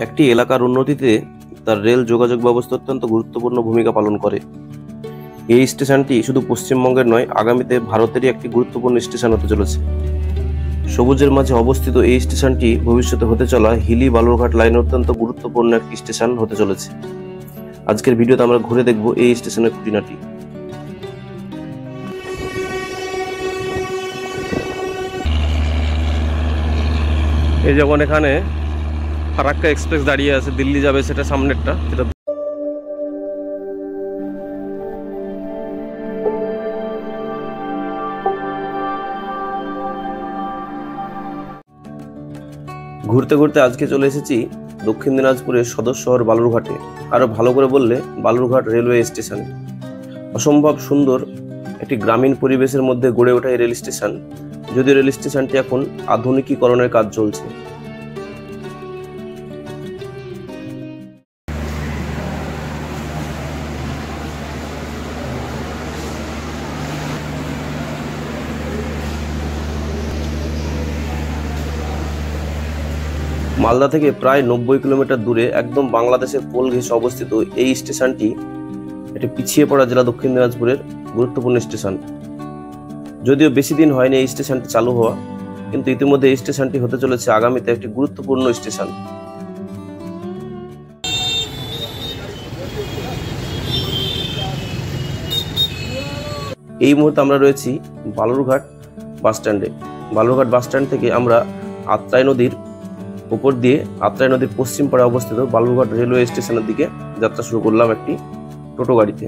একটি এলাকার উন্নতিতে তার রেল যোগাযোগ ব্যবস্থা অত্যন্ত গুরুত্বপূর্ণ ভূমিকা পালন করে। এই স্টেশনটি শুধু পশ্চিমবঙ্গের নয়, আগামীতে ভারতেরই একটি গুরুত্বপূর্ণ স্টেশন হতে চলেছে। সবুজের মাঝে অবস্থিত এই স্টেশনটি ভবিষ্যতে হতে চলা হিলি বালুরঘাট লাইনের অত্যন্ত গুরুত্বপূর্ণ একটি স্টেশন হতে চলেছে। আজকের ভিডিওতে আমরা ঘুরে দেখব এই স্টেশনের খুঁটিনাটি। এই যেমন এখানে ফারাক্কা এক্সপ্রেস দাঁড়িয়ে আছে, দিল্লি যাবে, সেটা সামনেরটা। যেটা ঘুরতে ঘুরতে আজকে চলে এসেছি দক্ষিণ দিনাজপুরের সদর শহর বালুরঘাটে, আরো ভালো করে বললে বালুরঘাট রেলওয়ে স্টেশনে। অসম্ভব সুন্দর একটি গ্রামীণ পরিবেশের মধ্যে গড়ে ওঠা এই রেল স্টেশন, যদিও রেল স্টেশনটি এখন আধুনিকীকরণের কাজ চলছে। মালদা থেকে প্রায় 90 কিলোমিটার দূরে একদম বাংলাদেশের কোল ঘেঁষে অবস্থিত এই স্টেশনটি একটি পিছিয়ে পড়া জেলা দক্ষিণ দিনাজপুরের গুরুত্বপূর্ণ স্টেশন। যদিও বেশি দিন হয়নি এই স্টেশনটি চালু হওয়া, কিন্তু ইতিমধ্যে এই স্টেশনটি হতে চলেছে আগামীতে একটি গুরুত্বপূর্ণ স্টেশন। এই মুহূর্তে আমরা রয়েছি বালুরঘাট বাস স্ট্যান্ডে। বালুরঘাট বাস স্ট্যান্ড থেকে আমরা আত্রাই নদীর উপর দিয়ে আত্রাই নদীর পশ্চিম পাড়ে অবস্থিত বালুরঘাট রেলওয়ে স্টেশনের দিকে যাত্রা শুরু করলাম একটি টোটো গাড়িতে।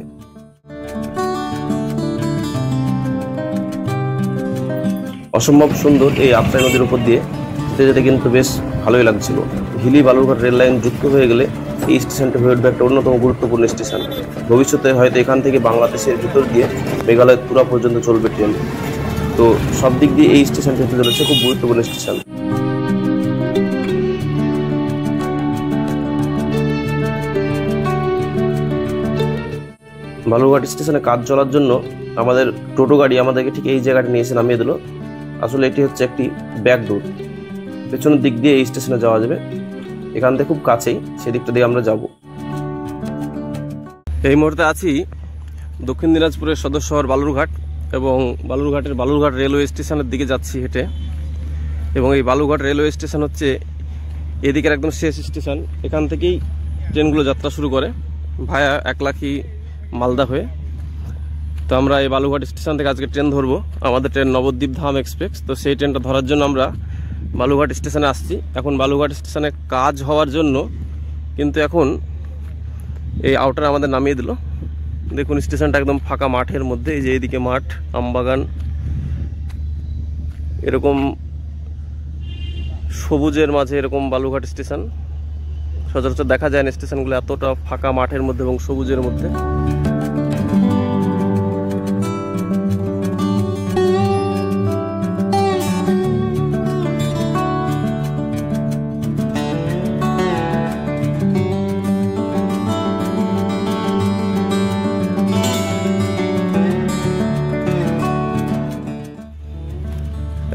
অসম্ভব সুন্দর এই আত্রাই নদীর উপর দিয়ে যেতে যেতে কিন্তু বেশ ভালোই লাগছিল। হিলি বালুরঘাট রেল লাইন যুক্ত হয়ে গেলে এই স্টেশনটি হয়ে উঠবে একটা অন্যতম গুরুত্বপূর্ণ স্টেশন। ভবিষ্যতে হয়তো এখান থেকে বাংলাদেশের ভিতর দিয়ে মেঘালয় তুরা পর্যন্ত চলবে ট্রেন। তো সব দিক দিয়ে এই স্টেশনটি হতে চলেছে খুব গুরুত্বপূর্ণ স্টেশন। বালুরঘাট স্টেশনে কাজ চলার জন্য আমাদের টোটো গাড়ি আমাদেরকে ঠিক এই জায়গাটা নিয়ে এসে নামিয়ে দিল। আসলে এটি হচ্ছে একটি ব্যাক ডোর, পেছনের দিক দিয়ে এই স্টেশনে যাওয়া যাবে। এখান থেকে খুব কাছেই, সেদিকটা দিয়ে আমরা যাব। এই মুহূর্তে আছি দক্ষিণ দিনাজপুরের সদর শহর বালুরঘাট, এবং বালুরঘাটের বালুরঘাট রেলওয়ে স্টেশনের দিকে যাচ্ছি হেঁটে। এবং এই বালুরঘাট রেলওয়ে স্টেশন হচ্ছে এদিকের একদম শেষ স্টেশন। এখান থেকেই ট্রেনগুলো যাত্রা শুরু করে ভায়া একলাখি মালদা হয়ে। তো আমরা এই বালুরঘাট স্টেশন থেকে আজকে ট্রেন ধরবো, আমাদের ট্রেন নবদ্বীপ ধাম এক্সপ্রেস। তো সেই ট্রেনটা ধরার জন্য আমরা বালুরঘাট স্টেশনে আসছি। এখন বালুরঘাট স্টেশনে কাজ হওয়ার জন্য কিন্তু এখন এই আউটার আমাদের নামিয়ে দিল। দেখুন স্টেশনটা একদম ফাঁকা মাঠের মধ্যে, এই যে এইদিকে মাঠ, আমবাগান, এরকম সবুজের মাঝে এরকম বালুরঘাট স্টেশন সচরাচর দেখা যায় না। স্টেশনগুলো এতটা ফাঁকা মাঠের মধ্যে এবং সবুজের মধ্যে।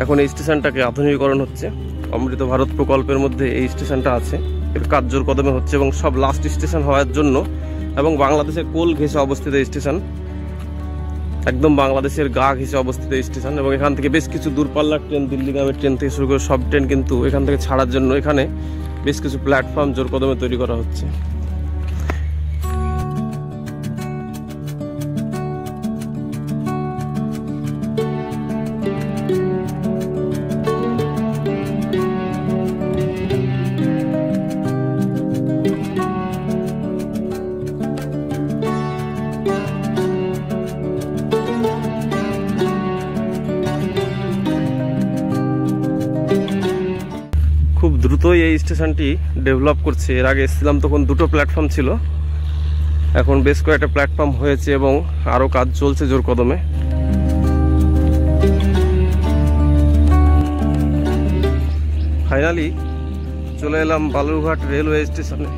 এখন এই স্টেশনটাকে আধুনিকীকরণ হচ্ছে। অমৃত ভারত প্রকল্পের মধ্যে এই স্টেশনটা আছে, এর কাজ জোর কদমে হচ্ছে এবং সব লাস্ট স্টেশন হওয়ার জন্য, এবং বাংলাদেশের কোল ঘেঁষে অবস্থিত স্টেশন, একদম বাংলাদেশের গা ঘেঁষে অবস্থিত স্টেশন। এবং এখান থেকে বেশ কিছু দূরপাল্লার ট্রেন, দিল্লিগামের ট্রেন থেকে শুরু করে সব ট্রেন কিন্তু এখান থেকে ছাড়ার জন্য এখানে বেশ কিছু প্ল্যাটফর্ম জোর কদমে তৈরি করা হচ্ছে। খুব দ্রুতই এই স্টেশনটি ডেভেলপ করছে। এর আগে এসেছিলাম তখন দুটো প্ল্যাটফর্ম ছিল, এখন বেশ কয়েকটা প্ল্যাটফর্ম হয়েছে এবং আরও কাজ চলছে জোর কদমে। ফাইনালি চলে এলাম বালুরঘাট রেলওয়ে স্টেশনে।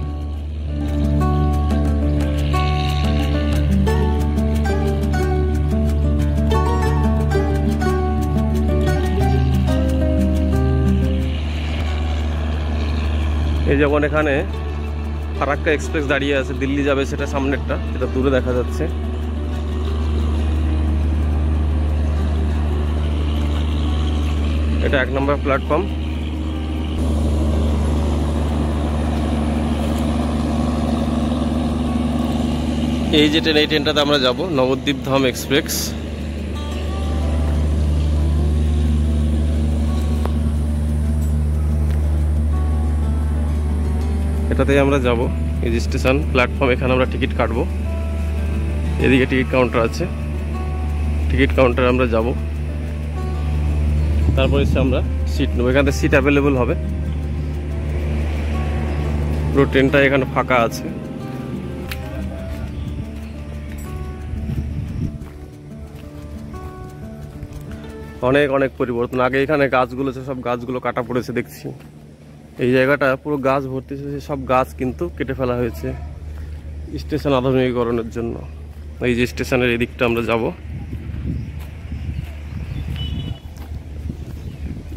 এই যেমন এখানে ফারাক্কা এক্সপ্রেস দাঁড়িয়ে আছে, দিল্লি যাবে, সেটা সামনেরটা, যেটা দূরে দেখা যাচ্ছে। এটা 1 নম্বর প্ল্যাটফর্ম। এই যে ট্রেন, এই ট্রেনটাতে আমরা যাব, নবদ্বীপ ধাম এক্সপ্রেস। এটাতেই আমরা যাব। এই যে স্টেশন প্ল্যাটফর্ম, এখানে আমরা টিকিট কাটবো। এদিকে টিকিট কাউন্টার আছে, টিকিট কাউন্টারে আমরা যাব। তারপরে এসে আমরা সিট নেবো, এখানে সিট অ্যাভেলেবল হবে। পুরো ট্রেনটা এখানে ফাঁকা আছে। অনেক অনেক পরিবর্তন। আগে এখানে গাছগুলো, সব গাছগুলো কাটা পড়েছে দেখছি। এই জায়গাটা পুরো গাছ ভর্তি, সব গাছ কিন্তু কেটে ফেলা হয়েছে স্টেশন আধুনিকীকরণের জন্য। এই যে স্টেশনের এদিকটা আমরা যাব।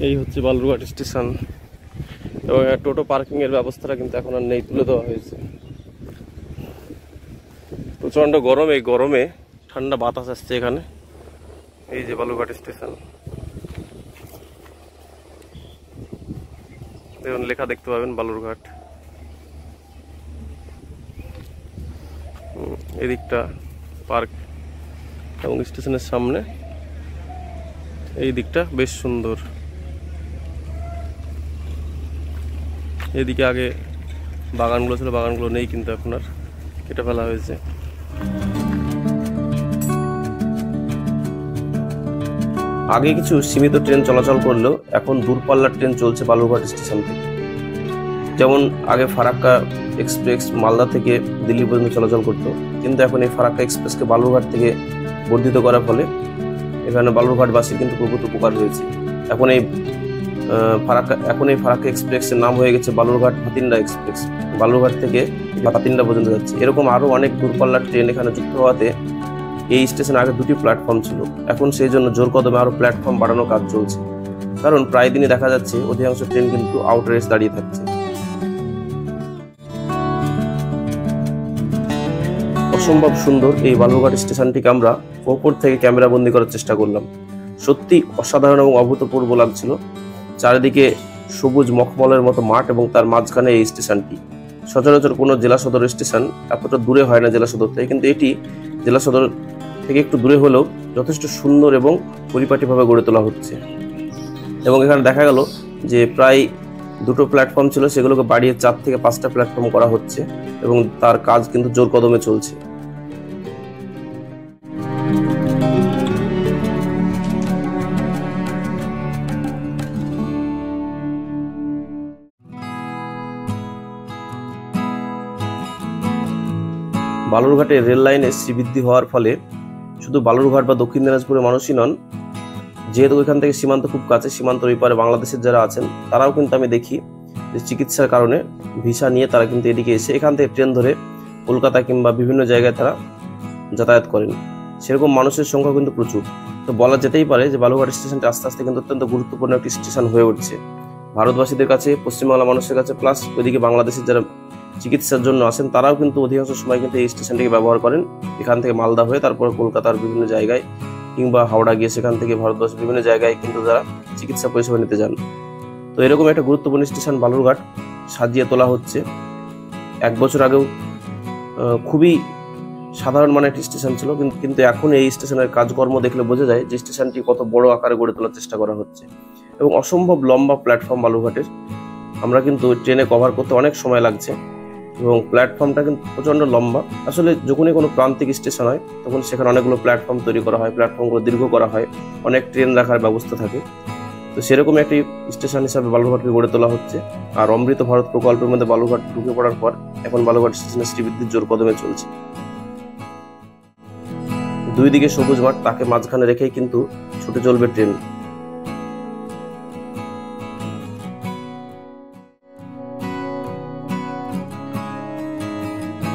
এই হচ্ছে বালুরঘাট স্টেশন, এবং টোটো পার্কিং এর ব্যবস্থাটা কিন্তু এখন আর নেই, তুলে দেওয়া হয়েছে। প্রচন্ড গরম, এই গরমে ঠান্ডা বাতাস আসছে এখানে। এই যে বালুরঘাট স্টেশন, দেখুন লেখা দেখতে পাবেন বালুরঘাট। এদিকটা পার্ক এবং স্টেশনের সামনে এই দিকটা বেশ সুন্দর। এদিকে আগে বাগানগুলো ছিল, বাগানগুলো নেই কিন্তু এখন আর, কেটে ফেলা হয়েছে। আগে কিছু সীমিত ট্রেন চলাচল করলেও এখন দূরপাল্লার ট্রেন চলছে বালুরঘাট স্টেশন থেকে। যেমন আগে ফারাক্কা এক্সপ্রেস মালদা থেকে দিল্লি পর্যন্ত চলাচল করতো, কিন্তু এখন এই ফারাক্কা এক্সপ্রেসকে বালুরঘাট থেকে বর্ধিত করার ফলে এখানে বালুরঘাটবাসীর কিন্তু প্রভূত উপকার হয়েছে। এখন এই ফারাক্কা এক্সপ্রেসের নাম হয়ে গেছে বালুরঘাট ভাতিন্ডা এক্সপ্রেস। বালুরঘাট থেকে ভাতিন্ডা পর্যন্ত যাচ্ছে। এরকম আরও অনেক দূরপাল্লার ট্রেন এখানে যুক্ত হওয়াতে এই স্টেশনে আগে 2টি প্ল্যাটফর্ম ছিল, এখন সেই জন্য জোর কদমে আরও প্ল্যাটফর্ম বাড়ানোর কাজ চলছে। কারণ প্রায় দিনই দেখা যাচ্ছে অধিকাংশ ট্রেন কিন্তু আউটার এসে দাঁড়িয়ে থাকছে। অসম্ভব সুন্দর এই বালুরঘাট স্টেশনটিকে আমরা ওপর থেকে ক্যামেরা বন্দি করার চেষ্টা করলাম। সত্যি অসাধারণ এবং অভূতপূর্ব লাগছিল। চারিদিকে সবুজ মখমলের মতো মাঠ এবং তার মাঝখানে এই স্টেশনটি। সচরাচর কোনো জেলা সদর স্টেশন এতটা দূরে হয় না জেলা সদর থেকে, কিন্তু এটি জেলা সদর থেকে একটু দূরে হলেও যথেষ্ট সুন্দর এবং পরিপাটিভাবে গড়ে তোলা হচ্ছে। এবং এখানে দেখা গেল যে প্রায় 2টো প্ল্যাটফর্ম ছিল, সেগুলোকে বাড়িয়ে 4 থেকে 5টা প্ল্যাটফর্ম করা হচ্ছে এবং তার কাজ কিন্তু জোর কদমে চলছে। বালুরঘাটে রেল লাইনের শ্রীবৃদ্ধি হওয়ার ফলে শুধু বালুরঘাট বা দক্ষিণ দিনাজপুরের মানুষই নন, যেহেতু এখান থেকে সীমান্ত খুব কাছে, সীমান্তের ওই পারে বাংলাদেশের যারা আছেন তারাও কিন্তু আমি দেখি যে চিকিৎসার কারণে ভিসা নিয়ে তারা কিন্তু এদিকে এসে এখান থেকে ট্রেন ধরে কলকাতা কিংবা বিভিন্ন জায়গায় তারা যাতায়াত করেন। সেরকম মানুষের সংখ্যা কিন্তু প্রচুর। তো বলা যেতেই পারে যে বালুরঘাট স্টেশনটি আস্তে আস্তে কিন্তু অত্যন্ত গুরুত্বপূর্ণ একটি স্টেশন হয়ে উঠছে ভারতবাসীদের কাছে, পশ্চিমবাংলা মানুষের কাছে, প্লাস ওইদিকে বাংলাদেশের যারা চিকিৎসার জন্য আসেন তারাও কিন্তু অধিকাংশ সময় কিন্তু এই স্টেশনটিকে ব্যবহার করেন। এখান থেকে মালদা হয়ে তারপর কলকাতার বিভিন্ন জায়গায় কিংবা হাওড়া গিয়ে সেখান থেকে ভারতবর্ষের বিভিন্ন জায়গায় কিন্তু যারা চিকিৎসা পরিষেবা নিতে যান। তো এরকম একটা গুরুত্বপূর্ণ স্টেশন বালুরঘাট সাজিয়ে তোলা হচ্ছে। 1 বছর আগেও খুবই সাধারণ মানের একটি স্টেশন ছিল, কিন্তু এখন এই স্টেশনের কাজকর্ম দেখলে বোঝা যায় যে স্টেশনটি কত বড় আকারে গড়ে তোলার চেষ্টা করা হচ্ছে। এবং অসম্ভব লম্বা প্ল্যাটফর্ম বালুরঘাটের, আমরা কিন্তু ট্রেনে কভার করতে অনেক সময় লাগছে এবং প্ল্যাটফর্মটা কিন্তু প্রচণ্ড লম্বা। আসলে যখনই কোনো প্রান্তিক স্টেশন হয় তখন সেখানে অনেকগুলো প্ল্যাটফর্ম তৈরি করা হয়, প্ল্যাটফর্মগুলো দীর্ঘ করা হয়, অনেক ট্রেন রাখার ব্যবস্থা থাকে। তো সেরকম একটি স্টেশন হিসাবে বালুরঘাটকে গড়ে তোলা হচ্ছে। আর অমৃত ভারত প্রকল্পের মধ্যে বালুরঘাট ঢুকে পড়ার পর এখন বালুরঘাট স্টেশনের শ্রীবৃদ্ধির জোর কদমে চলছে। 2 দিকে সবুজ মাঠ, তাকে মাঝখানে রেখেই কিন্তু ছুটে চলবে ট্রেন।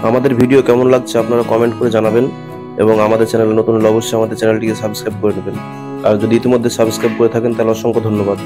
আমাদের ভিডিও কেমন লাগছে আপনারা কমেন্ট করে জানাবেন এবং আমাদের চ্যানেলে নতুন হলে অবশ্যই আমাদের চ্যানেলটিকে সাবস্ক্রাইব করে নেবেন। আর যদি ইতিমধ্যে সাবস্ক্রাইব করে থাকেন তাহলে অসংখ্য ধন্যবাদ।